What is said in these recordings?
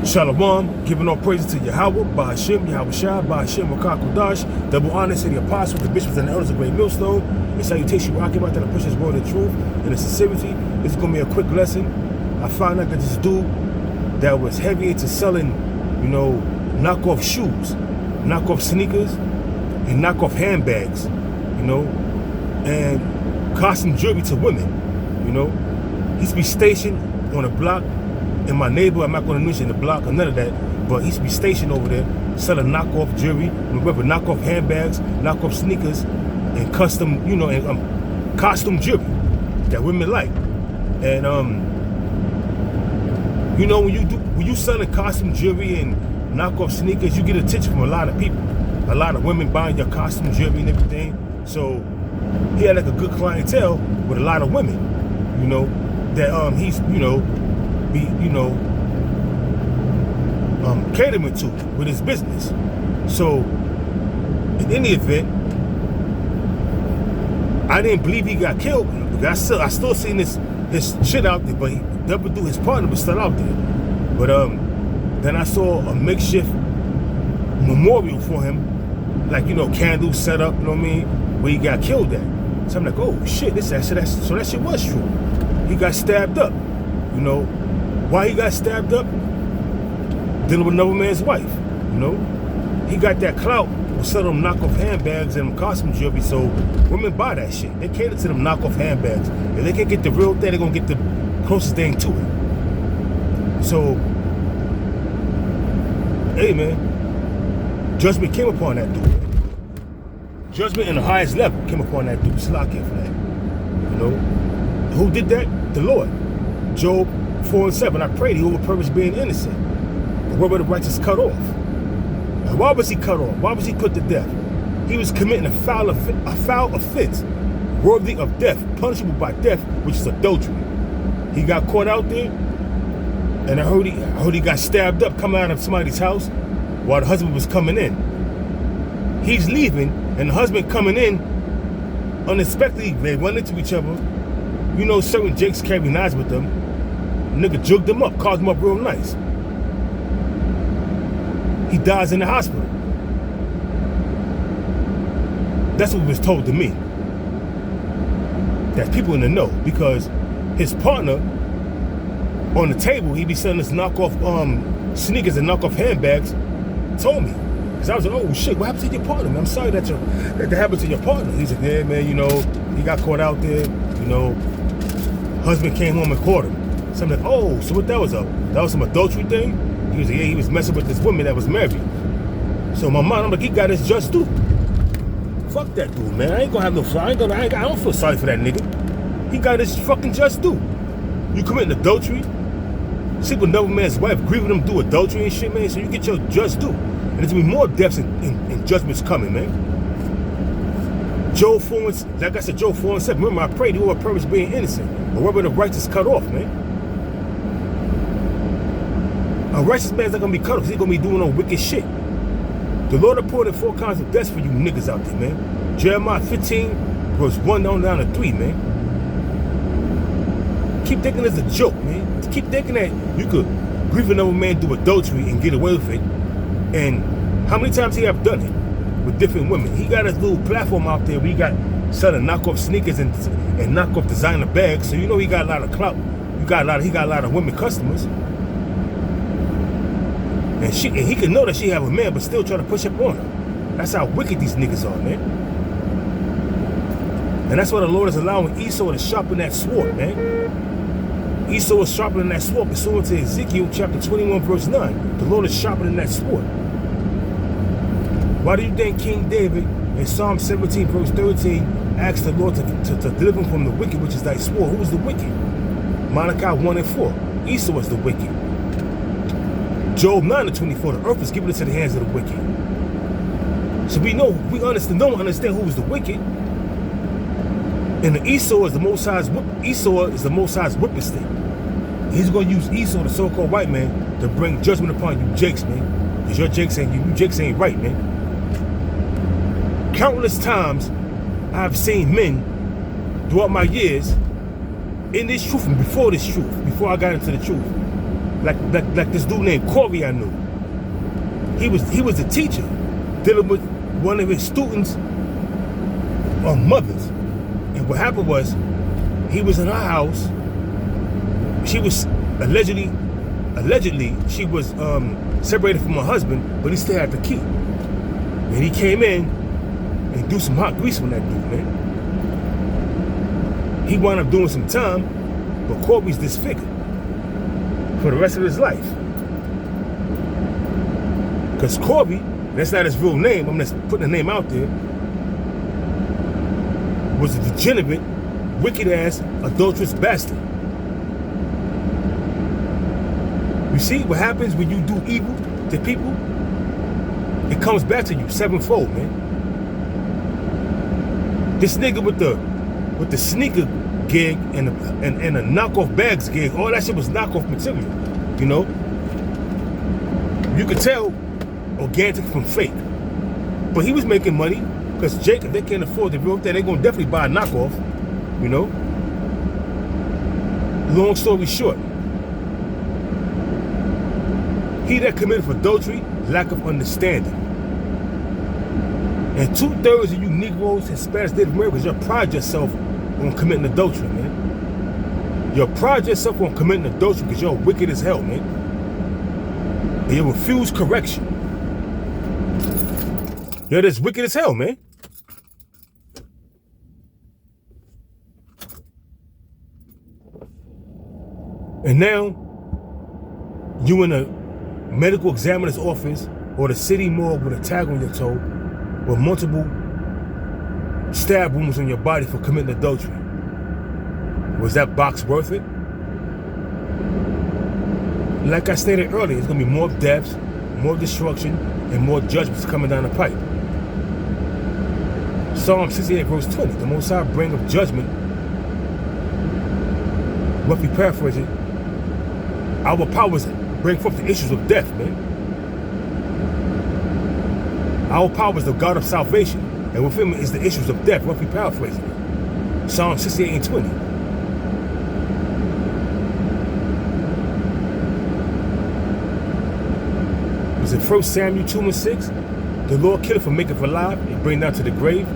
Shalom, giving all praises to Yahweh, Bahashim, Yahweh Shah, Bahashim, Wakak Kodash, double honor to the apostles, the bishops, and the elders of Great Millstone, and salutation, rocking out that I push this word of truth and the sincerity. This is going to be a quick lesson. I found out that this dude that was heavy into selling, knockoff shoes, knockoff sneakers, and knockoff handbags, and costume jewelry to women, He used to be stationed on a block. And my neighbor, I'm not going to mention the block or none of that, but he used to be stationed over there selling knockoff jewelry, knockoff handbags, knockoff sneakers, and custom, and costume jewelry that women like. And when you selling costume jewelry and knockoff sneakers, you get attention from a lot of people, a lot of women buying your costume jewelry and everything. So he had like a good clientele with a lot of women, that he's catering to with his business. So in any event, I didn't believe he got killed. I still seen his shit out there, but his partner was still out there. But then I saw a makeshift memorial for him, like candles set up, where he got killed at. So I'm like, oh shit, so that shit was true. He got stabbed up. Why he got stabbed up? Dealing with another man's wife, He got that clout with selling them knockoff handbags and costume jewelry, so women buy that shit. They cater to them knockoff handbags. If they can't get the real thing, they're gonna get the closest thing to it. So, hey man, judgment came upon that dude. Judgment in the highest level came upon that dude. Lacketh, Who did that? The Lord. Job 4:7, I prayed he over purpose being innocent. But where were the righteous cut off? And why was he cut off? Why was he put to death? He was committing a foul offense, worthy of death, punishable by death, which is adultery. He got caught out there, and I heard he got stabbed up coming out of somebody's house while the husband was coming in. He's leaving, and the husband coming in, unexpectedly, they run into each other. Certain jakes carry knives with them. Nigga jugged him up, carved him up real nice. He dies in the hospital. That's what was told to me. That's people in the know, because his partner on the table, he be selling this knockoff sneakers and knockoff handbags, told me. Because I was like, oh shit, what happened to your partner, man? I'm sorry that happened to your partner. He's like, yeah, man, he got caught out there, husband came home and caught him. So I'm like, oh, so what that was up? That was some adultery thing? He was like, yeah, he was messing with this woman that was married. So in my mind, I'm like, he got his just due. Fuck that dude, man. I ain't gonna have no fly. I don't feel sorry for that nigga. He got his fucking just due. You committing adultery, sleep with another man's wife, grieving him, do adultery and shit, man. So you get your just due. And there's gonna be more deaths and judgments coming, man. Job 4, like I said, Job 4:7. Remember, I prayed you over purpose being innocent. But where were the righteous cut off, man? A righteous man's not gonna be cut off because he's gonna be doing no wicked shit. The Lord appointed 4 kinds of deaths for you niggas out there, man. Jeremiah 15, verse 1 down to 3, man. Keep thinking it's a joke, man. Keep thinking that you could grieve another man, do adultery, and get away with it. And how many times he have done it with different women? He got his little platform out there where he got selling knockoff sneakers and knockoff designer bags, so he got a lot of clout. He got a lot of women customers. And he can know that she have a man, but still try to push up on her. That's how wicked these niggas are, man. And that's why the Lord is allowing Esau to sharpen that sword, man. Esau is sharpening that sword pursuant to Ezekiel chapter 21, verse 9. The Lord is sharpening that sword. Why do you think King David in Psalm 17, verse 13, asked the Lord to deliver him from the wicked, which is thy sword? Who is the wicked? Malachi 1:4. Esau is the wicked. Job 9:24. The earth is given into the hands of the wicked. So we don't understand who is the wicked. And Esau is the Most High's whipping stick. He's going to use Esau, the so-called white man, to bring judgment upon you jakes, man. Because you jakes ain't right, man. Countless times I've seen men throughout my years in this truth and before this truth, before I got into the truth, Like this dude named Corey I knew. He was a teacher dealing with one of his students' mothers. And what happened was, he was in her house. She was allegedly she was separated from her husband, but he still had the key. And he came in and threw some hot grease on that dude, man. He wound up doing some time, but Corey's disfigured for the rest of his life. Because Corey, that's not his real name, I'm just putting the name out there, was a degenerate, wicked-ass, adulterous bastard. You see what happens when you do evil to people? It comes back to you sevenfold, man. This nigga with the sneaker gig and a knockoff bags gig, all that shit was knockoff material, you know? You could tell organic from fake. But he was making money, because Jake, if they can't afford the real thing, they're gonna definitely buy a knockoff, you know? Long story short, he that committeth adultery, lack of understanding. And 2/3 of you Negroes, Hispanics, Native Americans, you pride yourself on committing adultery, man. You pride yourself on committing adultery because you're wicked as hell, man. And you refuse correction. You're just wicked as hell, man. And now, you in a medical examiner's office or the city morgue with a tag on your toe with multiple stab wounds on your body for committing adultery. Was that box worth it? Like I stated earlier, it's going to be more deaths, more destruction, and more judgments coming down the pipe. Psalm 68 verse 20, the Most High bring of judgment, roughly paraphrasing, our powers bring forth the issues of death, man. Our power is the God of salvation, and with him is the issues of death, roughly paraphrasing. Psalm 68 and 20. Was it 1 Samuel 2 and 6? The Lord killeth and maketh alive and bring down to the grave.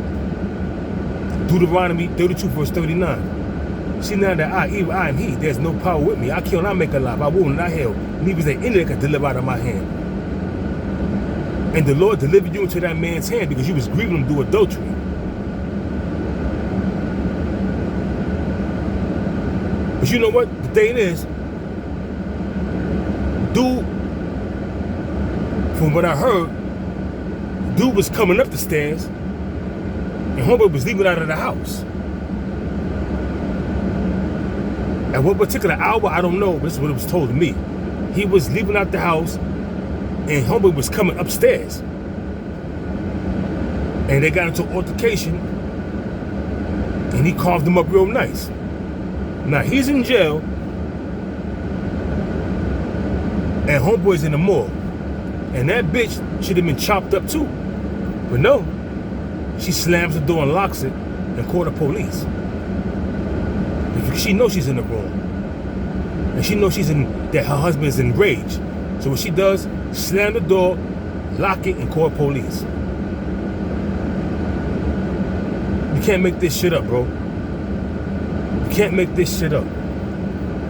Deuteronomy 32 verse 39. See now that I am he, there's no power with me. I kill and I make alive, I wound and I heal. Neither is there any that can deliver out of my hand. And the Lord delivered you into that man's hand because you was grieving him to do adultery. But you know what? The thing is, dude, from what I heard, dude was coming up the stairs and homeboy was leaving out of the house. At what particular hour, I don't know, but this is what it was told to me. He was leaving out the house and homeboy was coming upstairs. And they got into an altercation and he carved him up real nice. Now he's in jail and homeboy's in the morgue. And that bitch should have been chopped up too. But no, she slams the door and locks it and called the police. Because she knows she's in the wrong. And she knows that her husband's enraged. So what she does, slam the door, lock it, and call police. You can't make this shit up, bro. You can't make this shit up.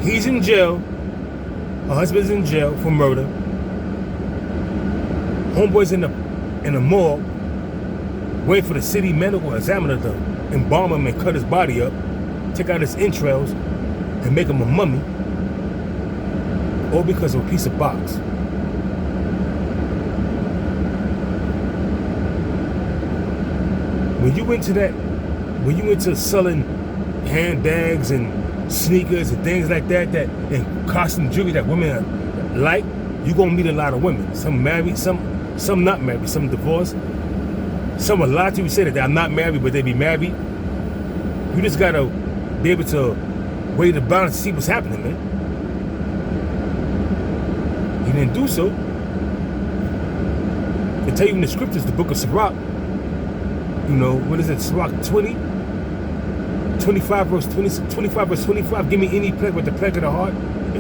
He's in jail. Her husband's in jail for murder. Homeboy's in the morgue waiting for the city medical examiner to embalm him and cut his body up, take out his entrails, and make him a mummy. All because of a piece of box. When you into selling handbags and sneakers and things like that, and costume jewelry that women like, you're gonna meet a lot of women. Some married, some not married, some divorced. Some a lot of people say that they're not married, but they be married. You just gotta be able to weigh the balance to see what's happening, man. He didn't do so. They tell you in the scriptures, the book of Sirach, you know, what is it, Sirach 25 verse 25, give me any plague with the plague of the heart,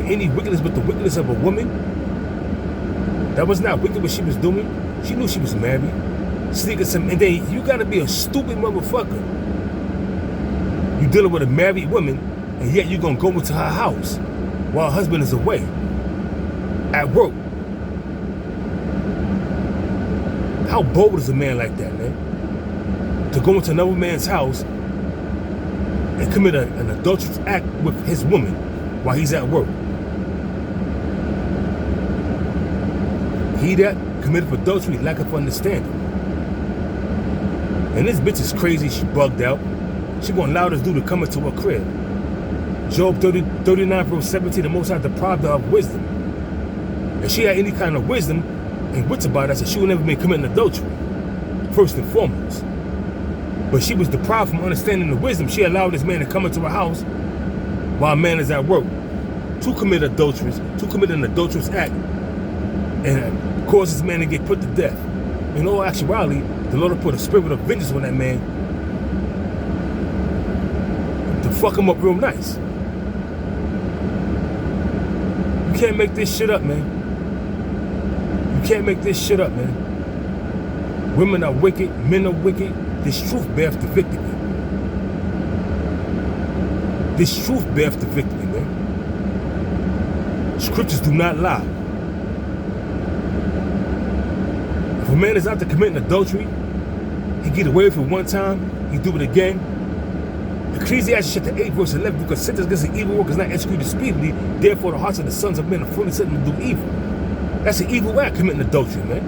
any wickedness but the wickedness of a woman. That was not wicked what she was doing. She knew she was married. Sneaking some, and then you gotta be a stupid motherfucker. You dealing with a married woman, and yet you gonna go into her house while her husband is away at work. How bold is a man like that, man? To go into another man's house and commit an adulterous act with his woman while he's at work. He that committed adultery lacketh understanding. And this bitch is crazy. She bugged out. She gonna allow this dude to come into her crib. Job 39 verse 17, the Most High deprived her of wisdom. If she had any kind of wisdom and wits about us, she would never been committing adultery, first and foremost. But she was deprived from understanding the wisdom. She allowed this man to come into her house while a man is at work to commit adulteries, to commit an adulterous act, and cause this man to get put to death. In all actuality, the Lord will put a spirit of vengeance on that man to fuck him up real nice. You can't make this shit up, man. You can't make this shit up, man. Women are wicked, men are wicked. This truth beareth the victory. This truth beareth the victory, man. Scriptures do not lie. If a man is out there committing adultery, he get away with it one time, he do it again. Ecclesiastes chapter 8 verse 11, because sentence against the evil work is not executed speedily, therefore the hearts of the sons of men are fully set to do evil. That's an evil act, committing adultery, man.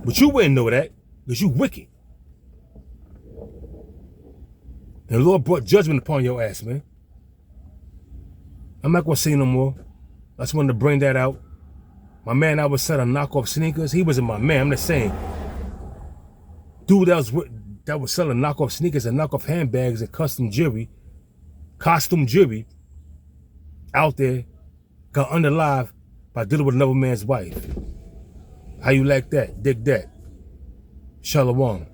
But you wouldn't know that, because you wicked. And the Lord brought judgment upon your ass, man. I'm not going to say no more. I just wanted to bring that out. My man I was selling knockoff sneakers. He wasn't my man. I'm just saying. Dude that was selling knockoff sneakers and knockoff handbags and costume jewelry out there, got unalive by dealing with another man's wife. How you like that? Dig that. Shalom.